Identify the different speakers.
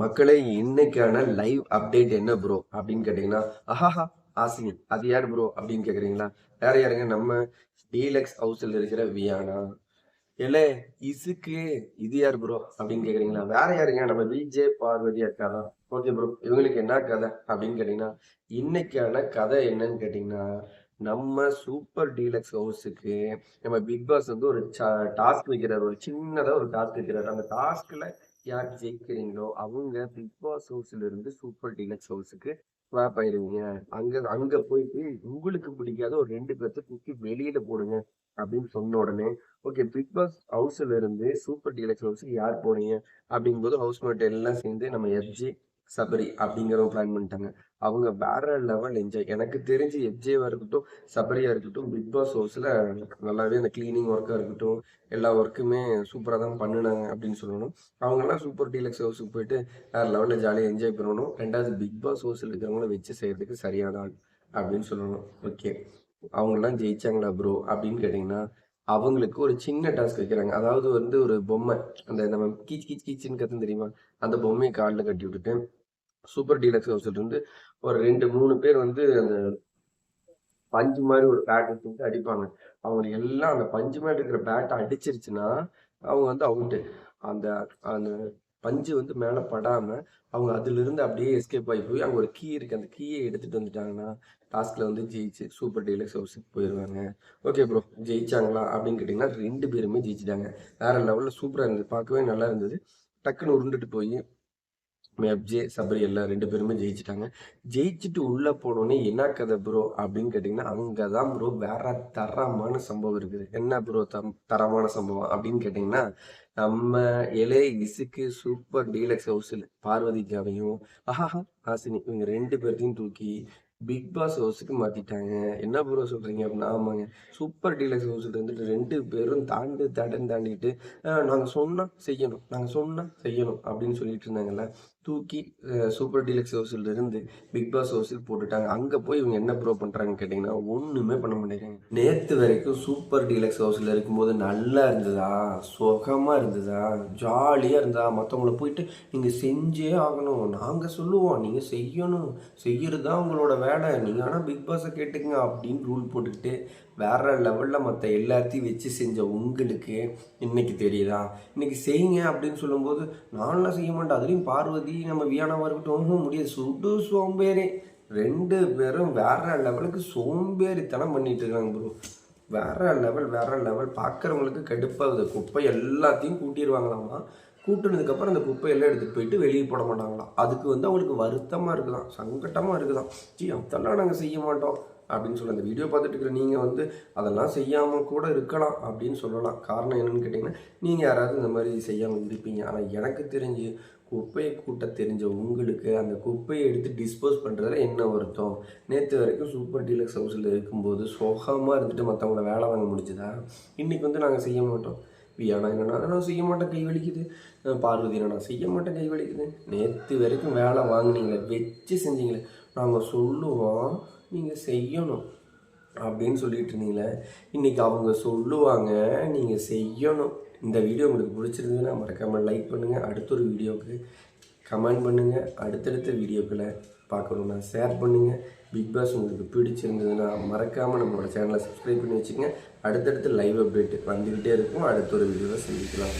Speaker 1: மக்களே இன்னைக்கான live update என்ன ப்ரோ அப்படின்னு கேட்டீங்கன்னா, ஆஹாஹா ஆசினி அது யார் ப்ரோ அப்படின்னு கேக்குறீங்களா? வேற யாருங்க, நம்ம டீலக்ஸ் ஹவுஸ்ல இருக்கிற வியானா. ஏலே இசுக்கு இது யார் ப்ரோ அப்படின்னு கேக்குறீங்களா? வேற யாருங்க, நம்ம விஜே பார்வதி அக்காதான். ஓகே ப்ரோ, இவங்களுக்கு என்ன கதை அப்படின்னு கேட்டீங்கன்னா, இன்னைக்கான கதை என்னன்னு கேட்டீங்கன்னா, நம்ம சூப்பர் டீலக்ஸ் ஹவுஸுக்கு நம்ம பிக் பாஸ் வந்து ஒரு டாஸ்க் வைக்கிறாரு. ஒரு சின்னதா ஒரு டாஸ்க் வைக்கிறாரு. அந்த டாஸ்க்ல யார் ஜெயிக்கிறீங்களோ அவங்க பிக் பாஸ் ஹவுஸ்ல இருந்து சூப்பர் டீலக்ஸ் ஹவுஸுக்கு ஸ்வாப் ஆயிருவீங்க. அங்க அங்க போயிட்டு உங்களுக்கு பிடிக்காத ஒரு 2 பேர்த்த தூக்கி வெளியில போடுங்க அப்படின்னு சொன்ன உடனே, ஓகே பிக் பாஸ் ஹவுஸ்ல இருந்து சூப்பர் டீலக்ஸ் ஹவுஸ்க்கு யார் போனீங்க அப்படிங்கும்போது ஹவுஸ்மேட் எல்லாம் சேர்ந்து நம்ம எஃப்ஜே சபரி அப்படிங்கிறவங்க பிளான் பண்ணிட்டாங்க. அவங்க வேற லெவல் என்ஜாய். எனக்கு தெரிஞ்சு எஃப்ஜேவா இருக்கட்டும், சபரியா இருக்கட்டும், பிக் பாஸ் ஹவுஸ்ல நல்லாவே அந்த கிளீனிங் ஒர்க்கா இருக்கட்டும், எல்லா ஒர்க்குமே சூப்பரா தான் பண்ணுனாங்க அப்படின்னு சொல்லணும். அவங்கெல்லாம் சூப்பர் டீலக்ஸ் ஹவுஸுக்கு போயிட்டு வேற லெவல்ல ஜாலியாக என்ஜாய் பண்ணணும். ரெண்டாவது பிக் பாஸ் ஹவுஸ்ல இருக்கிறவங்கள வச்சு செய்யறதுக்கு சரியான ஆள் அப்படின்னு சொல்லணும். ஓகே, அவங்கெல்லாம் ஜெயிச்சாங்களா ப்ரோ அப்படின்னு கேட்டிங்கன்னா, அவங்களுக்கு ஒரு சின்ன டாஸ்க் வைக்கிறாங்க. அதாவது வந்து ஒரு பொம்மை, அந்த நம்ம கீச் கீச் கீச்சுன்னு கத்துன்னு தெரியுமா, அந்த பொம்மையை காலில் கட்டி விட்டுட்டு சூப்பர் டீலக்ஸ் ஹவுஸ்ல இருந்து ஒரு 2, 3 பேர் வந்து அந்த பஞ்சு மாதிரி ஒரு பேட் எடுத்துட்டு அடிப்பாங்க. அவங்க எல்லாம் அந்த பஞ்சு மாதிரி இருக்கிற பேட்டை அடிச்சிருச்சுன்னா அவங்க வந்து அவுட்டு. அந்த அந்த பஞ்சு வந்து மேல படாம அவங்க அதுல இருந்து அப்படியே எஸ்கேப் ஆகி போய் அங்க ஒரு கீ இருக்கு. அந்த கீயை எடுத்துட்டு வந்துட்டாங்கன்னா டாஸ்க்ல வந்து ஜெயிச்சு சூப்பர் டீலக்ஸ் ஹவுஸுக்கு போயிடுவாங்க. ஓகே ப்ரோ, ஜெயிச்சாங்களா அப்படின்னு கேட்டிங்கன்னா 2 பேருமே ஜெயிச்சிட்டாங்க. வேற லெவல்ல சூப்பரா இருந்தது, பார்க்கவே நல்லா இருந்தது. டக்குன்னு உருண்டுட்டு போய் எஃப்ஜே சபரி எல்லாம் 2 பேருமே ஜெயிச்சிட்டாங்க. ஜெயிச்சுட்டு உள்ள போனோடனே என்ன கதை ப்ரோ அப்படின்னு கேட்டிங்கன்னா, அங்கதான் ப்ரோ வேற தரமான சம்பவம் இருக்குது. என்ன ப்ரோ தரமான சம்பவம் அப்படின்னு கேட்டிங்கன்னா, நம்ம இலே இசுக்கு சூப்பர் டீலக்ஸ் ஹவுஸில் பார்வதிக்காவையும் ஆஹாஹா ஹாசினி இவங்க 2 பேர்த்தையும் தூக்கி பிக் பாஸ் ஹவுஸுக்கு மாத்திட்டாங்க. என்ன ப்ரோ சொல்றீங்க அப்படின்னா, ஆமாங்க, சூப்பர் டீலக்ஸ் ஹவுஸ்ல இருந்துட்டு 2 பேரும் தாண்டிட்டு நாங்க சொன்னா செய்யணும், நாங்க சொன்னா செய்யணும் அப்படின்னு சொல்லிட்டு இருந்தாங்கல்ல, தூக்கி சூப்பர் டீலக்ஸ் ஹவுஸ்ல இருந்து பிக் பாஸ் ஹவுஸுக்கு போட்டுட்டாங்க. அங்க போய் இவங்க என்ன ப்ரோ பண்றாங்கன்னு கேட்டீங்கன்னா, ஒண்ணுமே பண்ண மாட்டேங்கிறாங்க. நேத்து வரைக்கும் சூப்பர் டீலக்ஸ் ஹவுஸ்ல இருக்கும்போது நல்லா இருந்ததா, சுகமா இருந்ததா, ஜாலியா இருந்தா, மற்றவங்கள போயிட்டு நீங்க செஞ்சே ஆகணும், நாங்க சொல்லுவோம் நீங்க செய்யணும், செய்யறது தான் உங்களோட வேலை, நீங்க ஆனா பிக் பாஸை கேட்டுக்குங்க அப்படின்னு ரூல் போட்டுக்கிட்டு வேற லெவல்ல மற்ற எல்லாத்தையும் வச்சு செஞ்ச உங்களுக்கு இன்னைக்கு தெரியுதா? இன்னைக்கு செய்யுங்க அப்படின்னு சொல்லும்போது நான்லாம் செய்ய மாட்டேன், அதுலேயும் பார்வதி நம்ம வியானாவா இருக்கட்டும் முடியாது, சுடு சோம்பேறி. 2 பேரும் வேற லெவலுக்கு சோம்பேறித்தனம் பண்ணிட்டு இருக்காங்க ப்ரோ. வேற லெவல் பார்க்குறவங்களுக்கு கடுப்பாகுது. குப்பை எல்லாத்தையும் கூட்டிடுவாங்களாமா. கூட்டுனதுக்கப்புறம் அந்த குப்பையெல்லாம் எடுத்துகிட்டு போயிட்டு வெளியே போட மாட்டாங்களாம். அதுக்கு வந்து அவங்களுக்கு வருத்தமாக இருக்குதான், சங்கட்டமாக இருக்குதான். அதெல்லாம் நாங்கள் செய்ய மாட்டோம் அப்படின்னு சொல்லி அந்த வீடியோ பார்த்துட்டு இருக்கிற நீங்கள் வந்து அதெல்லாம் செய்யாமல் கூட இருக்கலாம் அப்படின்னு சொல்லலாம். காரணம் என்னன்னு கேட்டிங்கன்னா, நீங்கள் யாராவது இந்த மாதிரி செய்யாமல் இருப்பீங்க. ஆனால் எனக்கு தெரிஞ்சு குப்பையை கூட்ட தெரிஞ்ச உங்களுக்கு அந்த குப்பையை எடுத்து டிஸ்போஸ் பண்ணுறதுல என்ன வருத்தம்? நேற்று வரைக்கும் சூப்பர் டீலக்ஸ் ஹவுஸில் இருக்கும்போது சோகமாக இருந்துட்டு மற்றவங்கள வேலை வாங்க முடிஞ்சுதா? இன்றைக்கி வந்து நாங்கள் செய்ய மாட்டோம். வியானா என்னன்னா நான் செய்ய மாட்டேன் கை வலிக்குது, பார்வதி நான் செய்ய மாட்டேன் கை வலிக்குது. நேற்று வரைக்கும் வேலை வாங்கினீங்களே, வச்சு செஞ்சீங்களே, நாங்கள் சொல்லுவோம் நீங்கள் செய்யணும் அப்படின்னு சொல்லிட்டு இருந்தீங்களே, இன்றைக்கி அவங்க சொல்லுவாங்க நீங்கள் செய்யணும். இந்த வீடியோ உங்களுக்கு பிடிச்சிருந்ததுன்னா மறக்காமல் லைக் பண்ணுங்கள். அடுத்த ஒரு வீடியோவுக்கு கமெண்ட் பண்ணுங்கள். அடுத்தடுத்த வீடியோக்களை பார்க்கணுன்னா ஷேர் பண்ணுங்கள். பிக் பாஸ் உங்களுக்கு பிடிச்சிருந்ததுன்னா மறக்காமல் நம்மளோட சேனலை சப்ஸ்கிரைப் பண்ணி வச்சுக்கோங்க. அடுத்தடுத்து லைவ் அப்டேட் வந்துக்கிட்டே இருக்கும். அடுத்த ஒரு வீடியோவை சந்திக்கலாம்.